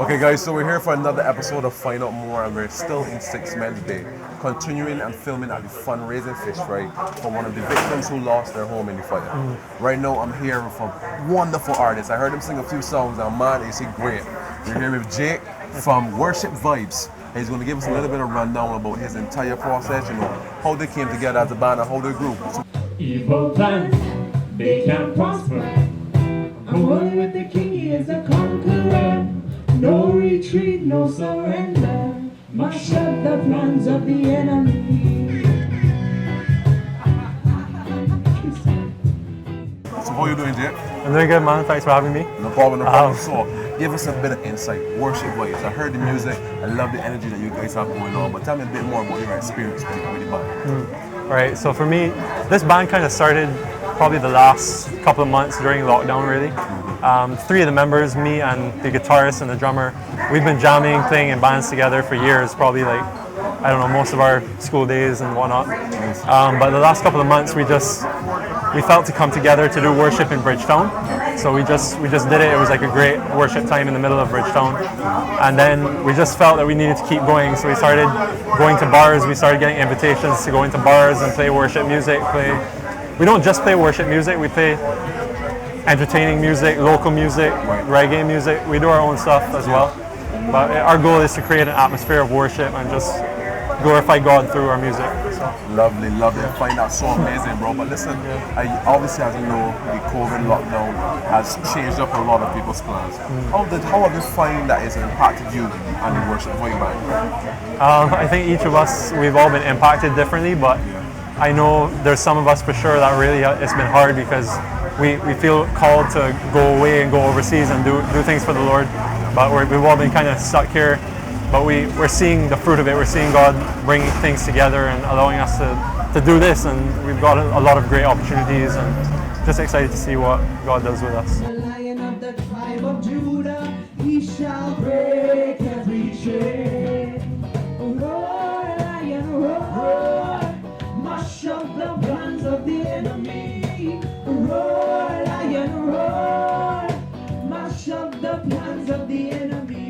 Okay guys, so we're here for another episode of Findoutmore and we're still in 6 Men's Day, continuing and filming at the fundraising fish fry for one of the victims who lost their home in the fire. Right now I'm here with a wonderful artist. I heard him sing a few songs and man, is he great. We're here with Jake from Worship Vibes. He's going to give us a little bit of rundown about his entire process, you know, how they came together as a band and how they grew. Evil plans, they can't prosper. I'm rolling with the king, he is a conqueror. No retreat, no surrender. Mash up the plans of the enemy. So how you doing, Jake? I'm doing good, man. Thanks for having me. No problem, no problem. So, give us a bit of insight. Worship Vibes. I heard the music. I love the energy that you guys have going on. But tell me a bit more about your experience with the band. Right, so for me, this band kind of started probably the last couple of months during lockdown, really. 3 of the members, me and the guitarist and the drummer, we've been jamming, playing in bands together for years, probably like, I don't know, most of our school days and whatnot. But the last couple of months, we felt to come together to do worship in Bridgetown. So we just did it. It was like a great worship time in the middle of Bridgetown. And then we just felt that we needed to keep going. So we started going to bars. We started getting invitations to go into bars and play worship music. We don't just play worship music. We play entertaining music, local music, reggae music. We do our own stuff as well. But our goal is to create an atmosphere of worship and just glorify God through our music. So. Lovely. I find that so amazing, bro. But listen, obviously, as you know, the COVID lockdown has changed up a lot of people's plans. How have you find that it's impacted you and the worship vibe band? I think each of us, we've all been impacted differently, but I know there's some of us for sure that really it's been hard because we feel called to go away and go overseas and do things for the Lord. But we've all been kind of stuck here. But we're seeing the fruit of it. We're seeing God bringing things together and allowing us to do this. And we've got a lot of great opportunities and just excited to see what God does with us. The Lion of the tribe of Judah, he shall break every chain. Roar, lion, roar, mash up the plans of the enemy. Roar, lion, roar, mash up the plans of the enemy.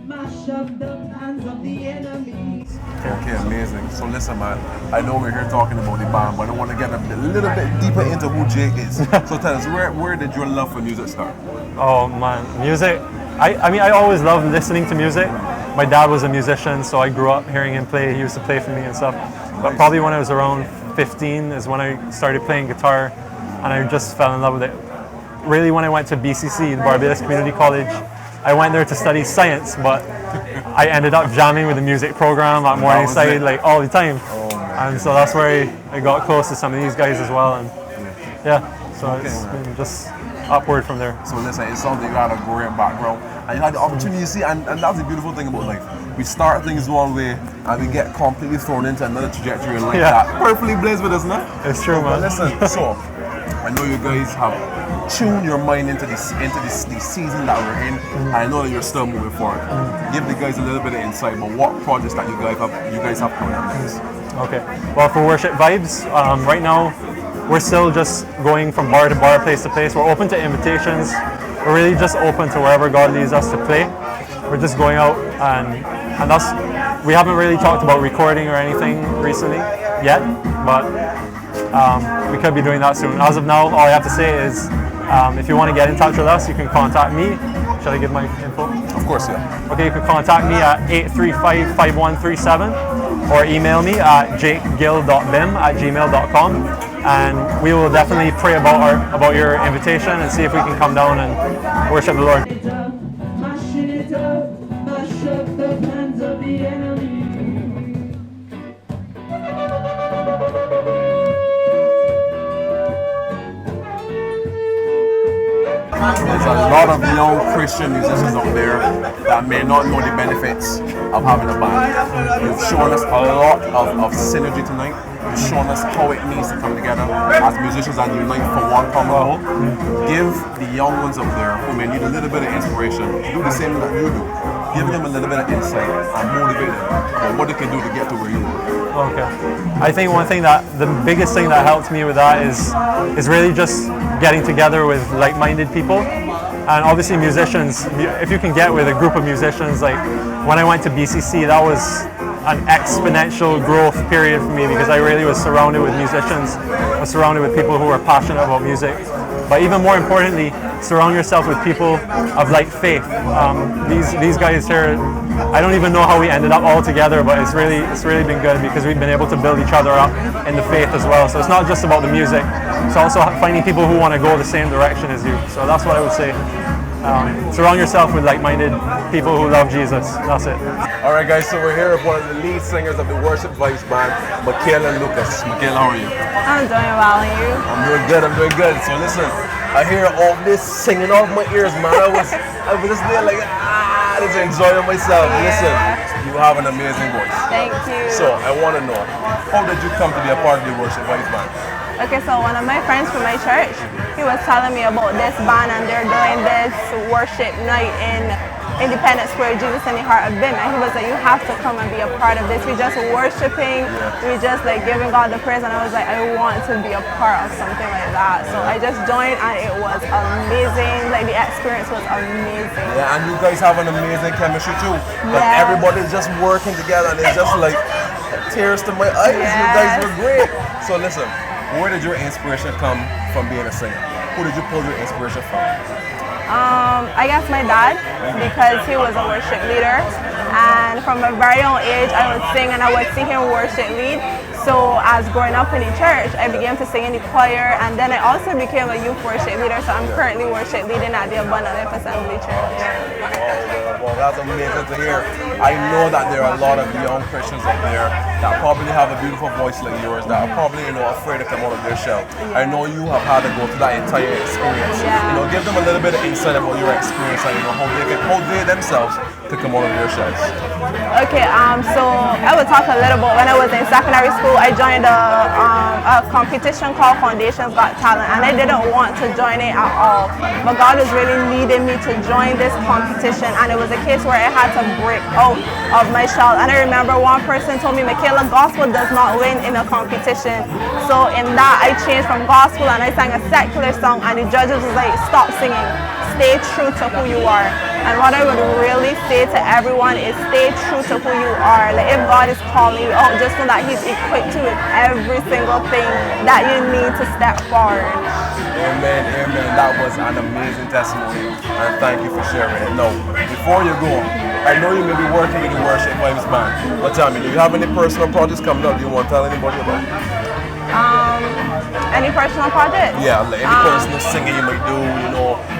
Mash up the plans of the enemy. Okay, amazing. So listen, man, I know we're here talking about the band, but I want to get a little bit deeper into who Jake is. So tell us, where did your love for music start? Oh man, music. I mean, I always loved listening to music. My dad was a musician, so I grew up hearing him play. He used to play for me and stuff. But probably when I was around 15 is when I started playing guitar, and I just fell in love with it. Really, when I went to BCC, the Barbados Community College, I went there to study science, but I ended up jamming with the music program at Morningside like all the time. And so that's where I got close to some of these guys as well. And yeah, so it's been just upward from there. So listen, it sounds like you had a great background and you had the opportunity to see, and that's the beautiful thing about life. We start things one way and we get completely thrown into another trajectory in life that perfectly blends with us, no? It's true, man. Listen, so I know you guys have tuned your mind into this season that we're in, and I know that you're still moving forward. Give the guys a little bit of insight about what projects that you guys have coming up next. Okay. Well, for Worship Vibes, right now we're still just going from bar to bar, place to place. We're open to invitations. We're really just open to wherever God leads us to play. We're just going out and that's. We haven't really talked about recording or anything recently yet, but we could be doing that soon. As of now, all I have to say is if you want to get in touch with us, you can contact me. Shall I give my info? Of course, yeah. Okay, you can contact me at 835-5137 or email me at jakegill.bim@gmail.com, and we will definitely pray about your invitation and see if we can come down and worship the Lord. Mashing it up, mash up the plans of the enemy. There's a lot of young Christian musicians out there that may not know the benefits of having a band. You've shown us a lot of synergy tonight. You've shown us how it needs to come together as musicians and unite for one common goal. Give the young ones out there who may need a little bit of inspiration to do the same that you do. Give them a little bit of insight and motivate them on what they can do to get to where you are. Okay. I think the biggest thing that helped me with that is really just getting together with like-minded people And obviously musicians, if you can get with a group of musicians, like when I went to BCC, that was an exponential growth period for me because I really was surrounded with musicians, I was surrounded with people who were passionate about music. But even more importantly, surround yourself with people of like faith. These guys here, I don't even know how we ended up all together, but it's really been good because we've been able to build each other up in the faith as well. So it's not just about the music, it's also finding people who want to go the same direction as you. So that's what I would say. Surround yourself with like-minded people who love Jesus. That's it. All right, guys, so we're here with one of the lead singers of the Worship Vibes band, Michaela and Lucas. Michaela, how are you? I'm doing well, and you? I'm doing good. So listen, I hear all this singing off my ears, man. I was just there like, just enjoying myself. Yeah. Listen, you have an amazing voice. Thank you. So I want to know, how did you come to be a part of the Worship Vibes band? Okay, so one of my friends from my church, he was telling me about this band and they're doing this worship night in Independence Square, Jesus in the Heart of Bim, and he was like, you have to come and be a part of this. We're just worshiping, we're just like giving God the praise, and I was like, I want to be a part of something like that. So I just joined and it was amazing, like the experience was amazing. Yeah, and you guys have an amazing chemistry too. Like Yeah. everybody's just working together and it's just like tears to my eyes. You guys were great. So listen, where did your inspiration come from being a singer? Who did you pull your inspiration from? I guess my dad, because he was a worship leader, and from a very young age I would sing and I would see him worship lead. So as growing up in the church, I began to sing in the choir, and then I also became a youth worship leader, so I'm currently worship leading at the Abundant Life Assembly Church. Well, that's amazing to hear. I know that there are a lot of young Christians out there that probably have a beautiful voice like yours that are probably, afraid to come out of their shell. I know you have had to go through that entire experience. Yeah. Give them a little bit of insight about your experience and how they themselves to come out of their shells. Okay, so I will talk a little bit. When I was in secondary school, I joined a competition called Foundations Got Talent, and I didn't want to join it at all. But God was really leading me to join this competition, and it was a case where I had to break out of my shell. And I remember one person told me, Michaela, gospel does not win in a competition. So in that, I changed from gospel and I sang a secular song, and the judges was like, stop singing, stay true to who you are. And what I would really say to everyone is stay true to who you are. Like if God is calling you out, just know that He's equipped you with every single thing that you need to step forward. Amen, amen. That was an amazing testimony, and thank you for sharing it. Now, before you go, I know you may be working with the Worship Vibes band, but tell me, do you have any personal projects coming up? Do you want to tell anybody about? Any personal projects? Yeah, like any personal singing you might do,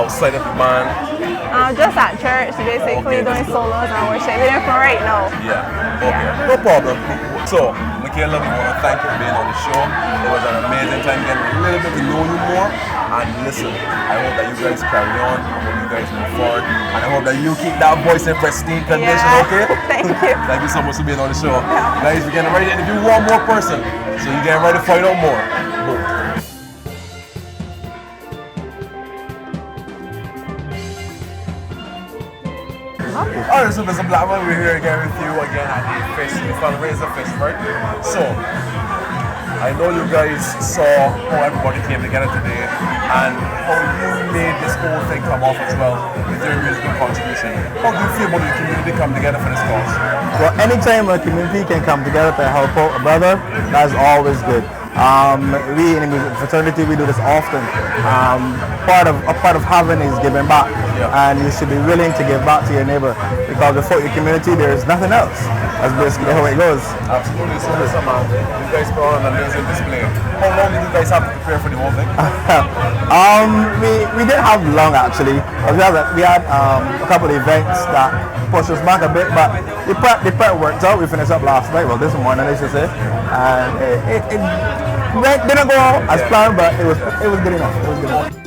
outside of the band. Just at church, basically doing solos and worship. Leading for right now. Yeah, okay, no problem. So, Michaela, we want to thank you for being on the show. It was an amazing time getting a little bit to know you more. And listen, I hope that you guys carry on. I hope you guys move forward. And I hope that you keep that voice in pristine condition, okay? Thank you. Thank you so much for being on the show. Guys, we're getting ready to interview one more person. So you're getting ready to find out more. Boom. Alright, so Mr. Blackman, we're here again with you again at the Fundraiser Fish, right? So, I know you guys saw how everybody came together today and how you made this whole thing come off as well with your musical contribution. How do you feel about the community come together for this cause? Well, anytime a community can come together to help out a brother, that's always good. We in the music fraternity, we do this often. Part of having is giving back, and you should be willing to give back to your neighbor, because without your community, there is nothing else. That's basically how it goes. Absolutely. So listen, man, you guys put on an amazing display. How long did you guys have to prepare for the whole thing? We didn't have long actually. We had a couple of events that pushed us back a bit, but the prep worked out. We finished up last night, well this morning I should say, and it didn't go as planned, but it was good enough. It was good enough.